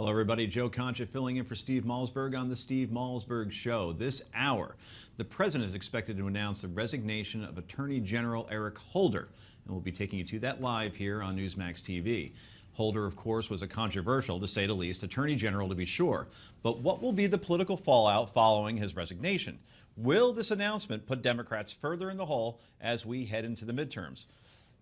Hello, everybody. Joe Concha filling in for Steve Malzberg on the Steve Malzberg Show. This hour, the president is expected to announce the resignation of Attorney General Eric Holder, and we'll be taking you to that live here on Newsmax TV. Holder, of course, was a controversial, to say the least, attorney general to be sure. But what will be the political fallout following his resignation? Will this announcement put Democrats further in the hole as we head into the midterms?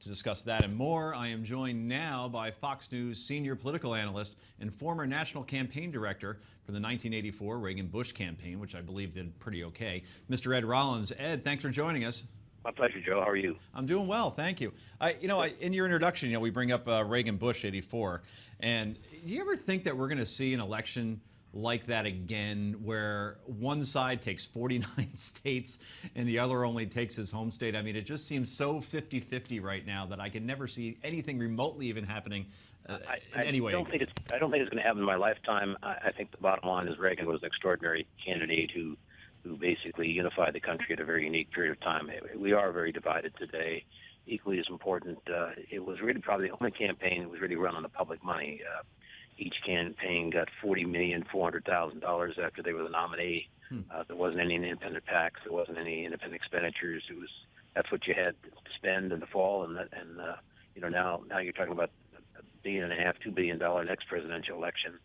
To discuss that and more, I am joined now by Fox News senior political analyst and former national campaign director for the 1984 Reagan-Bush campaign, which I believe did pretty okay, Mr. Ed Rollins. Ed, thanks for joining us. My pleasure, Joe. How are you? I'm doing well, thank you. In your introduction, we bring up Reagan-Bush '84, and do you ever think that we're going to see an election like that again, where one side takes 49 states and the other only takes his home state? I mean, it just seems so 50-50 right now that I can never see anything remotely even happening anyway. I don't think it's going to happen in my lifetime. I think the bottom line is Reagan was an extraordinary candidate who basically unified the country at a very unique period of time. We are very divided today. Equally as important, it was really probably the only campaign that was really run on the public money. Each campaign got $40,400,000 after they were the nominee. There wasn't any independent PACs. There wasn't any independent expenditures. That's what you had to spend in the fall, and now you're talking about $1.5 billion, $2 billion next presidential election.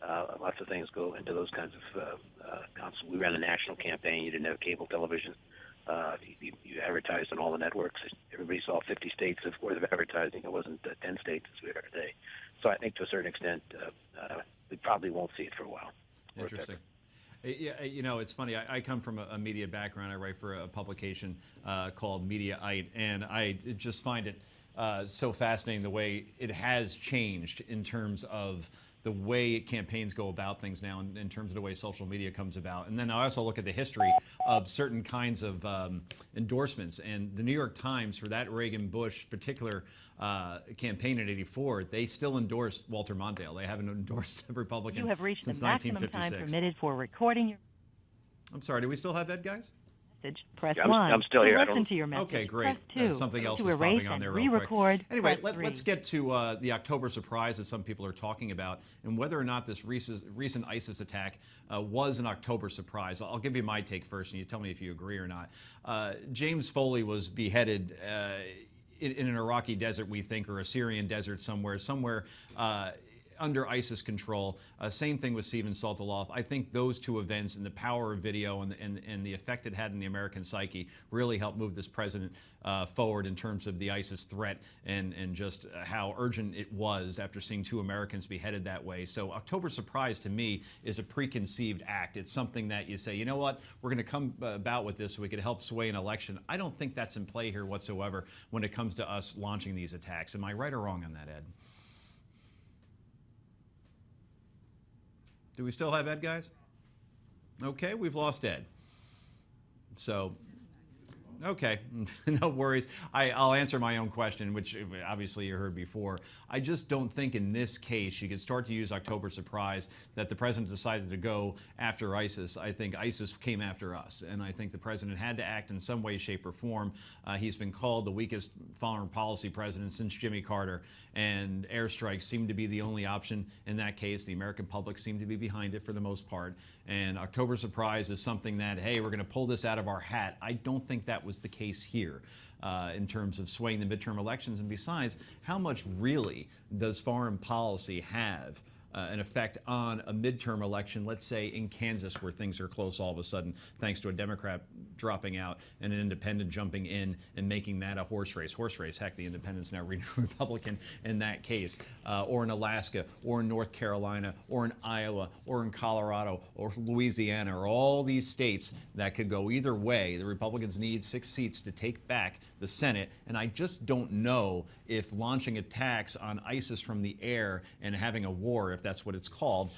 Lots of things go into those kinds of concepts. We ran a national campaign. You didn't have cable television. You advertised on all the networks. Everybody saw 50 states worth of advertising. It wasn't 10 states as we are today. So I think to a certain extent, we probably won't see it for a while. Interesting. Yeah, it's funny. I come from a media background. I write for a publication called Mediaite, and I just find it so fascinating the way it has changed in terms of the way campaigns go about things now, in terms of the way social media comes about. And then I also look at the history of certain kinds of endorsements. And the New York Times, for that Reagan-Bush particular campaign in '84, they still endorsed Walter Mondale. They haven't endorsed a Republican since 1956. You have reached the maximum time permitted for recording your... I'm sorry, do we still have Ed, guys? Press yeah, 1 I'm still here. to listen to your message. Okay, great. Press 2 something else to was erase popping on and there real quick. Anyway, let's get to the October surprise that some people are talking about, and whether or not this recent ISIS attack was an October surprise. I'll give you my take first, and you tell me if you agree or not. James Foley was beheaded in an Iraqi desert, we think, or a Syrian desert somewhere under ISIS control. Same thing with Steven Saltaloff. I think those two events and the power of video and the effect it had in the American psyche really helped move this president forward in terms of the ISIS threat and just how urgent it was after seeing 2 Americans beheaded that way. So October surprise to me is a preconceived act. It's something that you say, you know what, we're going to come about with this so we could help sway an election. I don't think that's in play here whatsoever when it comes to us launching these attacks. Am I right or wrong on that, Ed? Do we still have Ed, guys? Okay, we've lost Ed. So, okay, no worries. I'll answer my own question, which obviously you heard before. I just don't think in this case you could start to use October surprise that the president decided to go after ISIS. I think ISIS came after us, and I think the president had to act in some way, shape, or form. He's been called the weakest foreign policy president since Jimmy Carter, and airstrikes seem to be the only option in that case. The American public seemed to be behind it for the most part, and October surprise is something that, hey, we're going to pull this out of our hat. I don't think that was the case here in terms of swaying the midterm elections. And besides, how much really does foreign policy have an effect on a midterm election, let's say in Kansas, where things are close all of a sudden, thanks to a Democrat dropping out and an independent jumping in and making that a horse race. Heck, the independents now read Republican in that case. Or in Alaska, or in North Carolina, or in Iowa, or in Colorado, or Louisiana, or all these states that could go either way. The Republicans need 6 seats to take back the Senate, and I just don't know if launching attacks on ISIS from the air and having a war, if that's what it's called,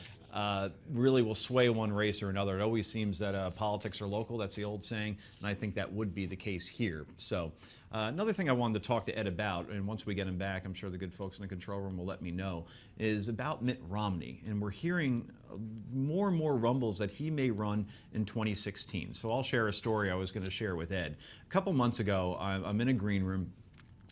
really will sway one race or another. It always seems that politics are local. That's the old saying, and I think that would be the case here. So another thing I wanted to talk to Ed about, and once we get him back, I'm sure the good folks in the control room will let me know, is about Mitt Romney. And we're hearing more and more rumbles that he may run in 2016. So I'll share a story I was going to share with Ed. A couple months ago, I'm in a green room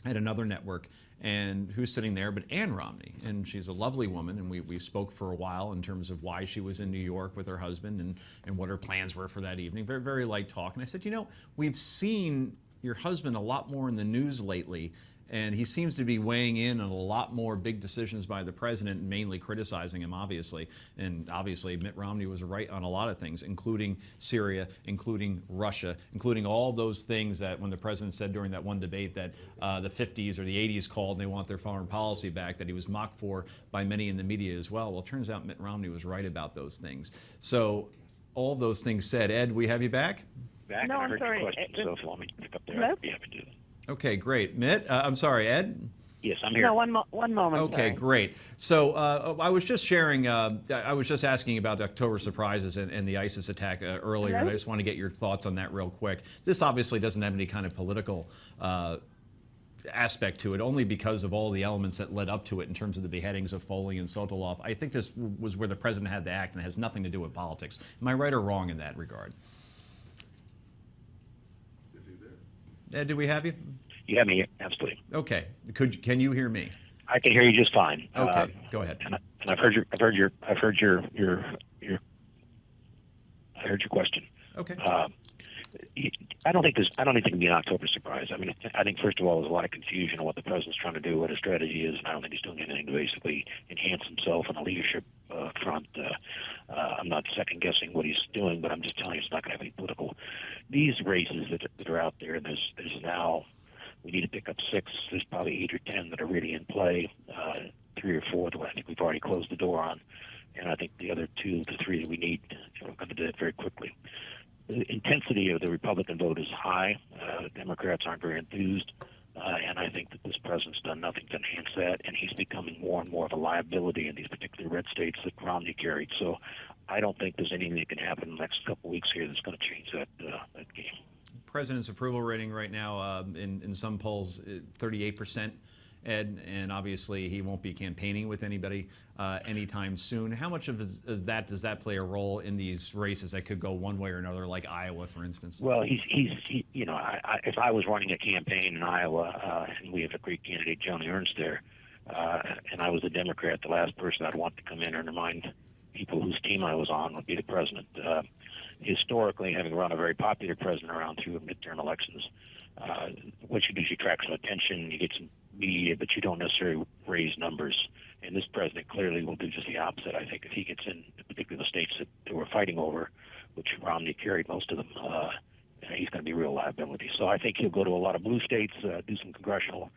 at another network, And who's sitting there but Ann Romney? And she's a lovely woman, and we spoke for a while in terms of why she was in New York with her husband and what her plans were for that evening. Very, very light talk. And I said, you know, we've seen your husband a lot more in the news lately, and he seems to be weighing in on a lot more big decisions by the president, mainly criticizing him, obviously. And obviously, Mitt Romney was right on a lot of things, including Syria, including Russia, including all those things that when the president said during that one debate that the 50s or the 80s called and they want their foreign policy back, that he was mocked for by many in the media as well. Well, it turns out Mitt Romney was right about those things. So all of those things said, Ed, we have you back? Back, No, and I I'm heard sorry. your question, so if you want me to pick up there, Hello? I'd be happy to do that. Okay, great. Mitt, I'm sorry, Ed? Yes, I'm here. No, one moment. Okay, sorry. great. So I was just sharing, I was just asking about the October surprises and the ISIS attack earlier, and I Hello? just want to get your thoughts on that real quick. This obviously doesn't have any kind of political aspect to it, only because of all the elements that led up to it in terms of the beheadings of Foley and Sokolov. I think this was where the president had to act and has nothing to do with politics. Am I right or wrong in that regard? Ed, do we have you? You have me here, absolutely. Okay. Can you hear me? I can hear you just fine. Okay, go ahead. And I've heard your question. Okay. I don't think it can be an October surprise. I mean, I think first of all, there's a lot of confusion on what the president's trying to do, what his strategy is, and I don't think he's doing anything to basically enhance himself on the leadership front. I'm not second guessing what he's doing, but I'm just telling you, it's not going to have any political. These races that are out there, and there's now. We need to pick up 6. There's probably 8 or 10 that are really in play. 3 or 4 that I think we've already closed the door on, and I think the other 2 to 3 that we need, we're going to do it very quickly. The intensity of the Republican vote is high. Democrats aren't very enthused, and I think that this president's done nothing to enhance that, and he's becoming more and more of a liability in these particular red states that Romney carried. So I don't think there's anything that can happen in the next couple of weeks here that's going to change that game. President's approval rating right now in some polls 38%, Ed, and obviously he won't be campaigning with anybody anytime soon. How much of that does that play a role in these races that could go one way or another, like Iowa, for instance? Well, he you know, if I was running a campaign in Iowa and we have a great candidate, Joni Ernst there, and I was a Democrat, the last person I'd want to come in and remind people whose team I was on would be the president. Historically, having run a very popular president around 2 midterm elections, what you do is you attract some attention, you get some media, but you don't necessarily raise numbers. And this president clearly will do just the opposite. I think if he gets in, particularly the states that we're fighting over, which Romney carried most of them, he's going to be a real liability. So I think he'll go to a lot of blue states, do some congressional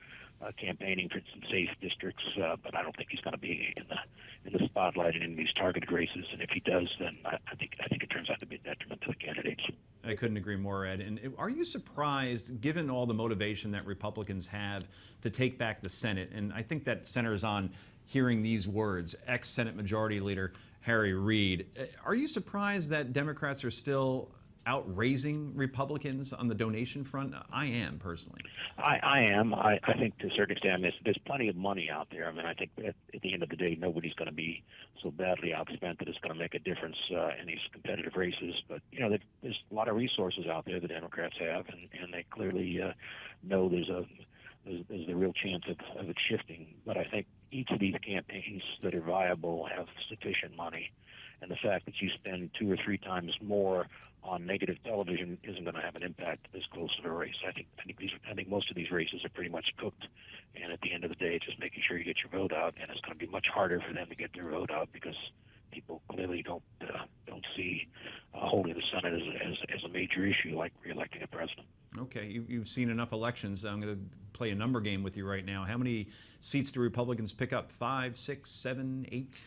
campaigning for some safe districts, but I don't think he's going to be in the spotlight in any of these targeted races. And if he does, then I think it turns out to be a detriment to the candidates. I couldn't agree more, Ed. And are you surprised, given all the motivation that Republicans have to take back the Senate? And I think that centers on hearing these words, ex-Senate Majority Leader Harry Reid. Are you surprised that Democrats are still outraising Republicans on the donation front? I am, personally. I am. I think to a certain extent, there's plenty of money out there. I mean, I think at the end of the day, nobody's going to be so badly outspent that it's going to make a difference in these competitive races. But, you know, there's a lot of resources out there the Democrats have, and they clearly know there's a real chance of it shifting. But I think each of these campaigns that are viable have sufficient money. And the fact that you spend 2 or 3 times more on negative television isn't going to have an impact this close to a race. I think most of these races are pretty much cooked, and at the end of the day, it's just making sure you get your vote out, and it's going to be much harder for them to get their vote out because people clearly don't see holding the Senate as a major issue like reelecting a president. Okay, you've seen enough elections. I'm going to play a number game with you right now. How many seats do Republicans pick up? 5, 6, 7, 8?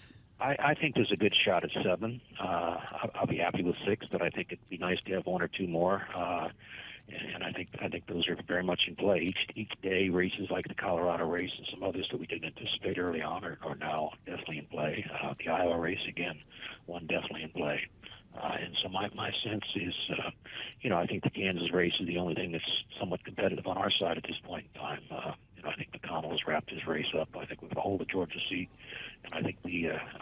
I think there's a good shot at 7. I'll be happy with 6, but I think it'd be nice to have 1 or 2 more. And I think those are very much in play. Each day, races like the Colorado race and some others that we didn't anticipate early on are now definitely in play. The Iowa race, again, one definitely in play. And so my sense is, I think the Kansas race is the only thing that's somewhat competitive on our side at this point in time. I think McConnell has wrapped his race up. I think we're going to hold the Georgia seat, and I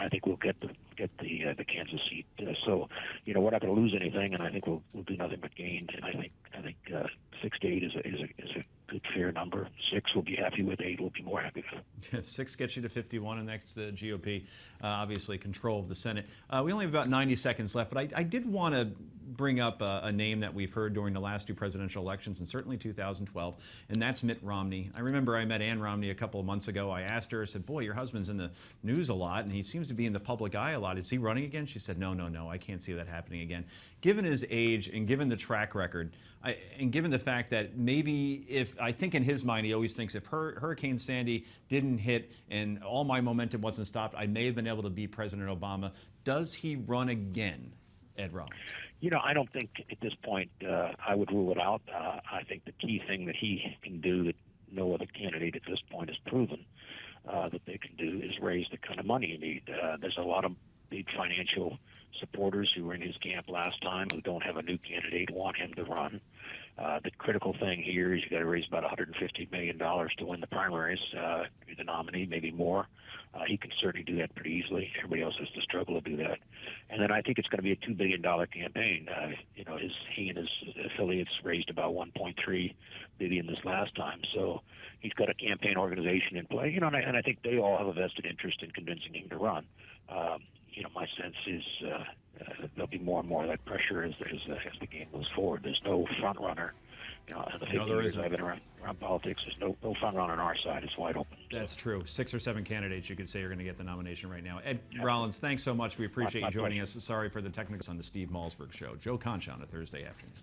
think we'll get the Kansas seat. So, we're not going to lose anything, and I think we'll do nothing but gain. And I think 6 to 8 is a good, fair number. 6 we'll be happy with, 8 we'll be more happy with. 6 gets you to 51, and next GOP, obviously control of the Senate. We only have about 90 seconds left, but I did want to bring up a name that we've heard during the last 2 presidential elections, and certainly 2012, and that's Mitt Romney. I remember I met Ann Romney a couple of months ago. I asked her, I said, boy, your husband's in the news a lot, and he seems to be in the public eye a lot. Is he running again? She said, no, I can't see that happening again. Given his age and given the track record, and given the fact that maybe I think in his mind, he always thinks if Hurricane Sandy didn't hit and all my momentum wasn't stopped, I may have been able to beat President Obama. Does he run again, Ed Rollins? I don't think at this point I would rule it out. I think the key thing that he can do that no other candidate at this point has proven that they can do is raise the kind of money you need. There's a lot of big financial supporters who were in his camp last time who don't have a new candidate, want him to run. The critical thing here is you got to raise about $150 million to win the primaries. You're the nominee, maybe more. He can certainly do that pretty easily. Everybody else has to struggle to do that. And then I think it's going to be a $2 billion campaign. He and his affiliates raised about $1.3 billion this last time. So he's got a campaign organization in play. And I think they all have a vested interest in convincing him to run. My sense is there'll be more and more of that pressure as the game moves forward. There's no front runner. In the 50 years I've been around politics, there's no front runner on our side. It's wide open. That's true. 6 or 7 candidates you could say are going to get the nomination right now. Ed Rollins, thanks so much. We appreciate you joining us. Sorry for the technicals on the Steve Malzberg Show. Joe Concha on a Thursday afternoon.